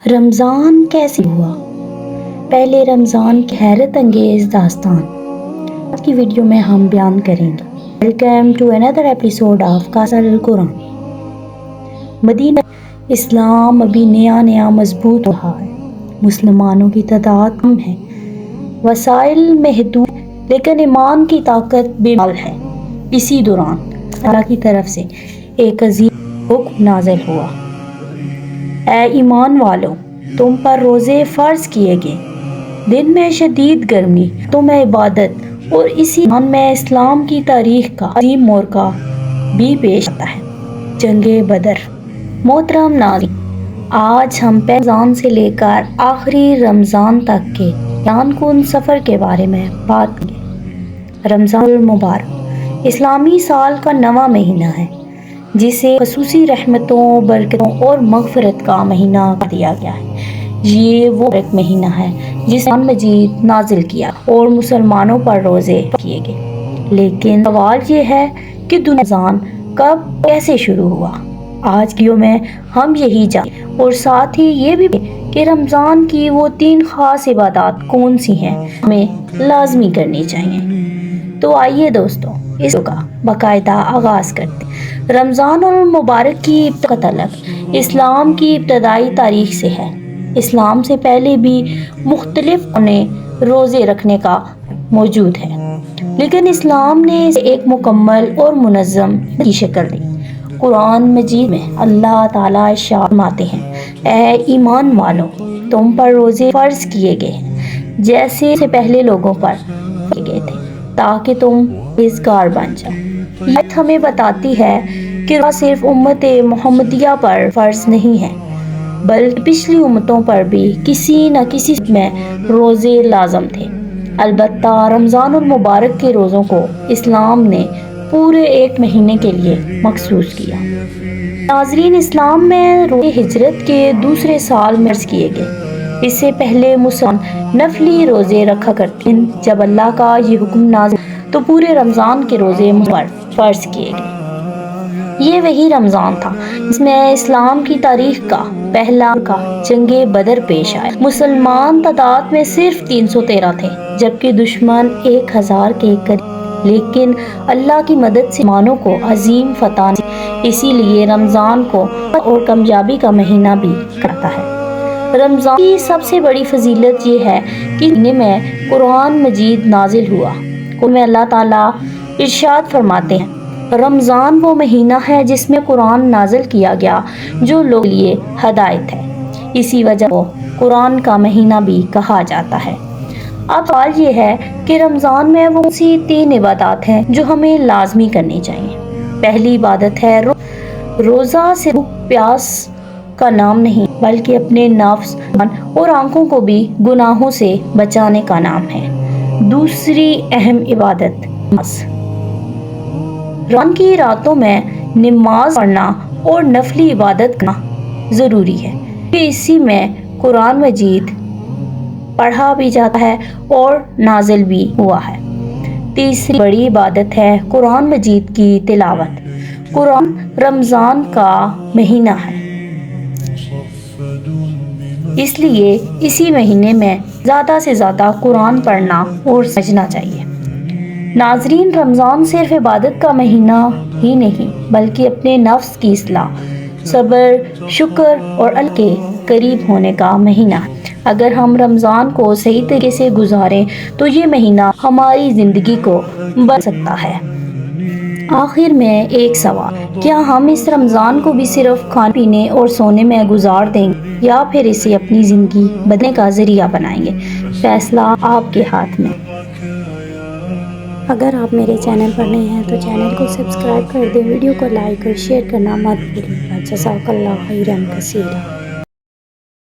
رمضان کیسے ہوا؟ پہلے رمضان کی حیرت انگیز داستان آج کی ویڈیو میں ہم بیان کریں گے۔ Welcome to another episode of قصص القرآن۔ مدینہ اسلام ابھی نیا مضبوط رہا ہے، مسلمانوں کی تعداد کم ہے، وسائل محدود، لیکن ایمان کی طاقت بے مثال ہے۔ اسی دوران اللہ کی طرف سے ایک عظیم حکم نازل ہوا: اے ایمان والو، تم پر روزے فرض کیے گئے، دن میں شدید گرمی، تمہیں عبادت، اور اسی دوران میں اسلام کی تاریخ کا عظیم موقع بھی پیش آتا ہے، جنگ بدر۔ محترم ناظرین، آج ہم پہلے رمضان سے لے کر آخری رمضان تک کے بیان کن سفر کے بارے میں بات کریں گے۔ رمضان المبارک اسلامی سال کا نواں مہینہ ہے، جسے خصوصی رحمتوں، برکتوں اور مغفرت کا مہینہ قرار دیا گیا ہے۔ یہ وہ ایک مہینہ ہے جس میں قرآن مجید نازل کیا اور مسلمانوں پر روزے کیے گئے۔ لیکن سوال یہ ہے کہ رمضان کب کیسے شروع ہوا؟ آج کی ویڈیو میں ہم یہی جانیں اور ساتھ ہی یہ بھی کہ رمضان کی وہ 3 خاص عبادات کون سی ہیں ہمیں لازمی کرنی چاہیے۔ تو آئیے دوستو، اس کا باقاعدہ آغاز کرتے ہیں۔ رمضان المبارک کی تعلق اسلام کی ابتدائی تاریخ سے ہے۔ اسلام سے پہلے بھی مختلف روزے رکھنے کا موجود ہے، لیکن اسلام نے اسے ایک مکمل اور منظم کی شکل دی۔ قرآن مجید میں اللہ تعالیٰ ارشاد فرماتے ہیں: اے ایمان والو، تم پر روزے فرض کیے گئے ہیں جیسے سے پہلے لوگوں پر کیے گئے تھے، تاکہ تم پرہیزگار بن جاؤ۔ یہ آیت ہمیں بتاتی ہے کہ روزہ صرف امت محمدیہ پر فرض نہیں ہے، بلکہ پچھلی امتوں پر بھی کسی نہ کسی صورت میں روزے لازم تھے۔ البتہ رمضان المبارک کے روزوں کو اسلام نے پورے 1 مہینے کے لیے مخصوص کیا۔ ناظرین، اسلام میں روزے ہجرت کے دوسرے سال میں فرض کیے گئے۔ اس سے پہلے مسلمان نفلی روزے رکھا کرتے تھے۔ جب اللہ کا یہ حکم نازل تو پورے رمضان کے روزے فرض کیے گئے۔ یہ وہی رمضان تھا جس میں اسلام کی تاریخ کا پہلا موقع جنگ بدر پیش آیا۔ مسلمان تعداد میں صرف 313 تھے، جبکہ دشمن 1000 کے قریب۔ لیکن اللہ کی مدد سے مسلمانوں کو عظیم فتح ملی۔ اسی لیے رمضان کو اور کامیابی کا مہینہ بھی کہتا ہے۔ رمضان کی سب سے بڑی فضیلت یہ ہے کہ اس مہینے میں قرآن مجید نازل ہوا۔ قرآن میں اللہ تعالیٰ ارشاد فرماتے ہیں: رمضان وہ مہینہ ہے جس میں قرآن نازل کیا گیا، جو لوگوں کے لیے ہدایت ہے۔ اسی وجہ کو قرآن کا مہینہ بھی کہا جاتا ہے۔ اب سوال یہ ہے کہ رمضان میں وہ سی 3 عبادات ہیں جو ہمیں لازمی کرنی چاہیے۔ پہلی عبادت ہے روزہ۔ صرف بھوک پیاس کا نام نہیں، بلکہ اپنے نفس، جان اور آنکھوں کو بھی گناہوں سے بچانے کا نام ہے۔ دوسری اہم عبادت نماز۔ رمضان کی راتوں میں نماز پڑھنا اور نفلی عبادت کرنا ضروری ہے، کہ اسی میں قرآن مجید پڑھا بھی جاتا ہے اور نازل بھی ہوا ہے۔ تیسری بڑی عبادت ہے قرآن مجید کی تلاوت۔ قرآن رمضان کا مہینہ ہے، اس لیے اسی مہینے میں زیادہ سے زیادہ قرآن پڑھنا اور سمجھنا چاہیے۔ ناظرین، رمضان صرف عبادت کا مہینہ ہی نہیں، بلکہ اپنے نفس کی اصلاح، صبر، شکر اور اللہ کے قریب ہونے کا مہینہ ہے۔ اگر ہم رمضان کو صحیح طریقے سے گزاریں تو یہ مہینہ ہماری زندگی کو بدل سکتا ہے۔ آخر میں ایک سوال: کیا ہم اس رمضان کو بھی صرف کھانے پینے اور سونے میں گزار دیں گے، یا پھر اسے اپنی زندگی بدلنے کا ذریعہ بنائیں گے؟ فیصلہ آپ کے ہاتھ میں۔ اگر آپ میرے چینل پر نئے ہیں تو چینل کو سبسکرائب کر دیں، ویڈیو کو لائک اور شیئر کرنا مت بھولیں۔ جزاک اللہ خیرا کثیرا۔